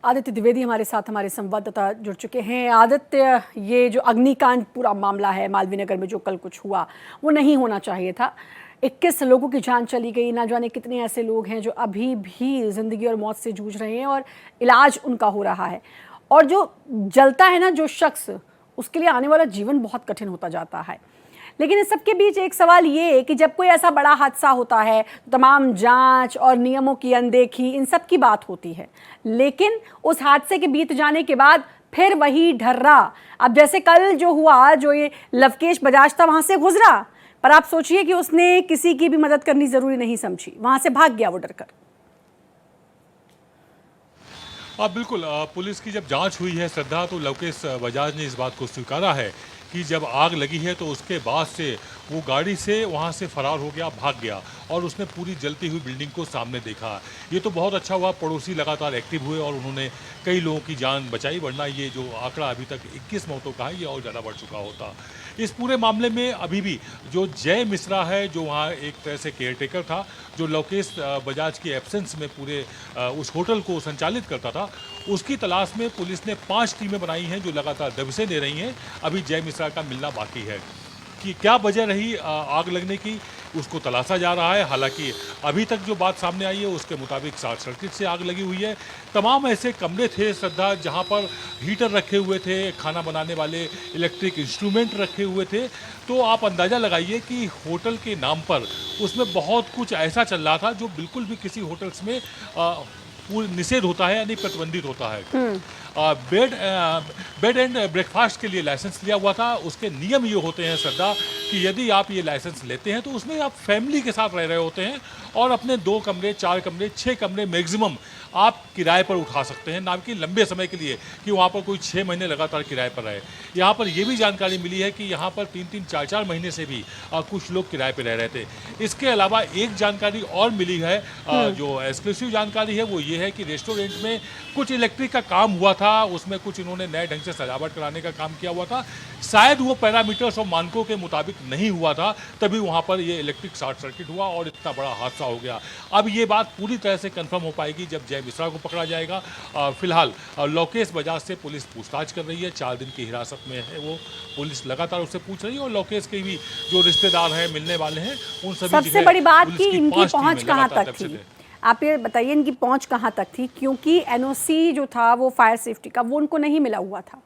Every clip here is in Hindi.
आदित्य द्विवेदी हमारे साथ हमारे संवाददाता जुड़ चुके हैं। आदित्य, ये जो अग्निकांड पूरा मामला है मालवीय नगर में जो कल कुछ हुआ वो नहीं होना चाहिए था। 21 लोगों की जान चली गई, ना जाने कितने ऐसे लोग हैं जो अभी भी जिंदगी और मौत से जूझ रहे हैं और इलाज उनका हो रहा है। और जो जलता है ना जो शख्स, उसके लिए आने वाला जीवन बहुत कठिन होता जाता है। लेकिन इस सब के बीच एक सवाल ये है कि जब कोई ऐसा बड़ा हादसा होता है तो तमाम जांच और नियमों की अनदेखी इन सब की बात होती है, लेकिन उस हादसे के बीत जाने के बाद फिर वही ढर्रा। अब जैसे कल जो हुआ, जो ये लवकेश बजाज था वहां से गुजरा, पर आप सोचिए कि उसने किसी की भी मदद करनी जरूरी नहीं समझी, वहां से भाग गया वो डरकर। बिल्कुल, पुलिस की जब जांच हुई है श्रद्धा, तो लवकेश बजाज ने इस बात को स्वीकारा है कि जब आग लगी है तो उसके बाद से वो गाड़ी से वहाँ से फरार हो गया, भाग गया और उसने पूरी जलती हुई बिल्डिंग को सामने देखा। ये तो बहुत अच्छा हुआ, पड़ोसी लगातार एक्टिव हुए और उन्होंने कई लोगों की जान बचाई, वरना ये जो आंकड़ा अभी तक 21 मौतों का है ये और ज़्यादा बढ़ चुका होता। इस पूरे मामले में अभी भी जो जय मिश्रा है, जो वहाँ एक तरह से केयरटेकर था, जो लवकेश बजाज की एब्सेंस में पूरे उस होटल को संचालित करता था, उसकी तलाश में पुलिस ने 5 टीमें बनाई हैं जो लगातार दबिशें दे रही हैं। अभी जय मिश्रा का मिलना बाकी है कि क्या वजह रही आग लगने की, उसको तलाशा जा रहा है। हालांकि अभी तक जो बात सामने आई है उसके मुताबिक शॉर्ट सर्किट से आग लगी हुई है। तमाम ऐसे कमरे थे श्रद्धा जहां पर हीटर रखे हुए थे, खाना बनाने वाले इलेक्ट्रिक इंस्ट्रूमेंट रखे हुए थे, तो आप अंदाज़ा लगाइए कि होटल के नाम पर उसमें बहुत कुछ ऐसा चल रहा था जो बिल्कुल भी किसी होटल्स में निषेध होता है, यानी प्रतिबंधित होता है। बेड एंड ब्रेकफास्ट के लिए लाइसेंस लिया हुआ था। उसके नियम ये होते हैं श्रद्धा कि यदि आप ये लाइसेंस लेते हैं तो उसमें आप फैमिली के साथ रह रहे होते हैं और अपने 2 कमरे, 4 कमरे, 6 कमरे मैक्सिमम आप किराए पर उठा सकते हैं, ना कि लंबे समय के लिए कि वहाँ पर कोई 6 महीने लगातार किराए पर रहे। यहाँ पर ये भी जानकारी मिली है कि यहाँ पर 3-3, 4-4 महीने से भी कुछ लोग किराए पर रह रहे थे। इसके अलावा एक जानकारी और मिली है, जो एक्सक्लूसिव जानकारी है, वो ये है कि रेस्टोरेंट में कुछ इलेक्ट्रिक का काम हुआ था, उसमें कुछ इन्होंने नए ढंग से सजावट कराने का काम किया हुआ था। शायद वो पैरामीटर्स और मानकों के मुताबिक नहीं हुआ था, तभी वहाँ पर ये इलेक्ट्रिक शॉर्ट सर्किट हुआ और इतना बड़ा हादसा हो गया। अब ये बात पूरी तरह से कंफर्म हो पाएगी जब जय मिश्रा को पकड़ा जाएगा। फिलहाल लवकेश बजाज से पुलिस पूछताछ कर रही है, 4 दिन की हिरासत में है वो। पुलिस लगातार उससे पूछ रही है और लवकेश के भी जो रिश्तेदार हैं, मिलने वाले हैं, उन सभी सबसे बड़ी बात कि इनकी पहुंच कहां तक थी, आप ये बताइए इनकी पहुंच कहां तक थी, क्योंकि एनओसी जो था वो फायर सेफ्टी का वो उनको नहीं मिला हुआ था।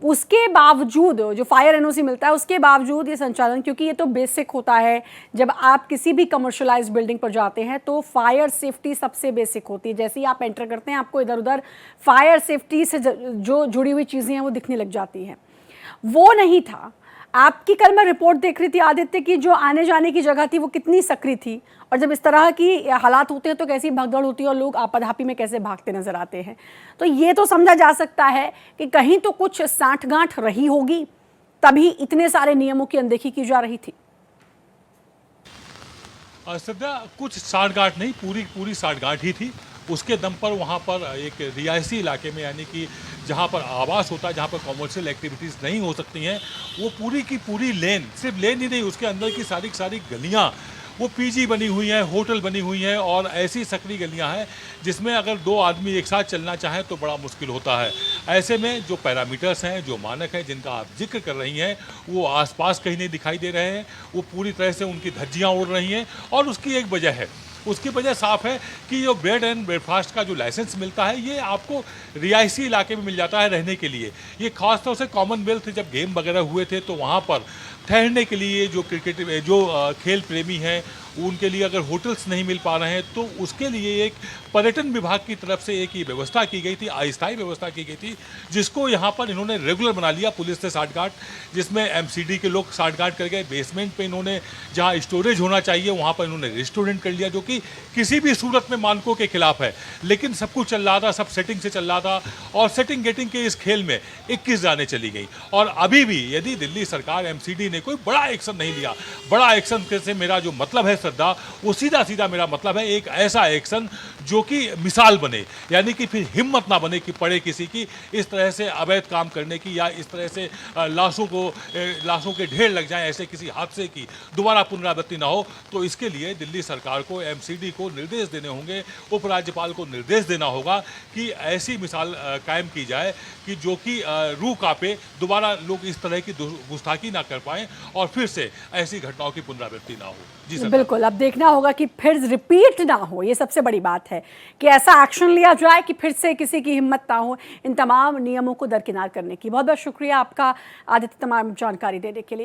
उसके बावजूद जो फायर एनओसी मिलता है उसके बावजूद ये संचालन, क्योंकि ये तो बेसिक होता है, जब आप किसी भी कमर्शियलाइज्ड बिल्डिंग पर जाते हैं तो फायर सेफ्टी सबसे बेसिक होती है। जैसे ही आप एंटर करते हैं आपको इधर उधर फायर सेफ्टी से जो जुड़ी हुई चीज़ें हैं वो दिखने लग जाती हैं, वो नहीं था। आपकी कल मैं रिपोर्ट देख रही थी आदित्य की, जो आने जाने की जगह थी वो कितनी सक्रिय थी, और जब इस तरह की हालात होते हैं तो कैसी भगदड़ होती है और लोग आपाधापी में कैसे भागते नजर आते हैं। तो ये तो समझा जा सकता है कि कहीं तो कुछ साठगांठ रही होगी, तभी इतने सारे नियमों की अनदेखी की जा रही थी। श्रद्धा, कुछ साठगांठ नहीं, पूरी साठगांठ ही थी। उसके दम पर वहाँ पर एक रिहायशी इलाके में, यानी कि जहाँ पर आवास होता है, जहाँ पर कॉमर्शियल एक्टिविटीज़ नहीं हो सकती हैं, वो पूरी की पूरी लेन, सिर्फ लेन ही नहीं, उसके अंदर की सारी गलियाँ वो पीजी बनी हुई हैं, होटल बनी हुई हैं और ऐसी सकरी गलियाँ हैं जिसमें अगर 2 आदमी एक साथ चलना चाहें तो बड़ा मुश्किल होता है। ऐसे में जो पैरामीटर्स हैं, जो मानक हैं जिनका आप जिक्र कर रही हैं, वो आसपास कहीं नहीं दिखाई दे रहे हैं। वो पूरी तरह से उनकी धज्जियाँ उड़ रही हैं और उसकी एक वजह है, उसकी वजह साफ है कि जो बेड एंड ब्रेकफास्ट का जो लाइसेंस मिलता है ये आपको रिहायशी इलाके में मिल जाता है रहने के लिए। ये खासतौर से कॉमनवेल्थ जब गेम वगैरह हुए थे तो वहाँ पर ठहरने के लिए जो खेल प्रेमी हैं उनके लिए अगर होटल्स नहीं मिल पा रहे हैं तो उसके लिए एक पर्यटन विभाग की तरफ से एक ये व्यवस्था की गई थी, अस्थायी व्यवस्था की गई थी, जिसको यहाँ पर इन्होंने रेगुलर बना लिया पुलिस से साठगांठ, जिसमें एमसीडी के लोग साठगांठ कर गए। बेसमेंट पे इन्होंने जहाँ स्टोरेज होना चाहिए वहाँ पर इन्होंने रेस्टोरेंट कर लिया, जो कि किसी भी सूरत में मानकों के खिलाफ है। लेकिन सब कुछ चल रहा था, सब सेटिंग से चल रहा था और सेटिंग गेटिंग के इस खेल में 21 जानें चली गई। और अभी भी यदि दिल्ली सरकार एमसीडी नहीं, कोई बड़ा एक्शन नहीं लिया। बड़ा एक्शन से मेरा जो मतलब है श्रद्धा, वो सीधा सीधा मेरा मतलब है एक ऐसा एक्शन जो कि मिसाल बने, यानी कि फिर हिम्मत ना बने कि पड़े किसी की इस तरह से अवैध काम करने की, या इस तरह से लाशों के ढेर लग जाएं, ऐसे किसी हादसे की दोबारा पुनरावृत्ति ना हो। तो इसके लिए दिल्ली सरकार को, एमसीडी को निर्देश देने होंगे, उपराज्यपाल को निर्देश देना होगा कि ऐसी मिसाल कायम की जाए कि जो कि रूह कांपे, दोबारा लोग इस तरह की गुस्ताखी ना कर पाएं और फिर से ऐसी घटनाओं की पुनरावृत्ति ना हो। जी सर। बिल्कुल, अब देखना होगा कि फिर रिपीट ना हो, ये सबसे बड़ी बात है कि ऐसा एक्शन लिया जाए कि फिर से किसी की हिम्मत ना हो इन तमाम नियमों को दरकिनार करने की। बहुत बहुत शुक्रिया आपका आदित्य, तमाम जानकारी देने के लिए।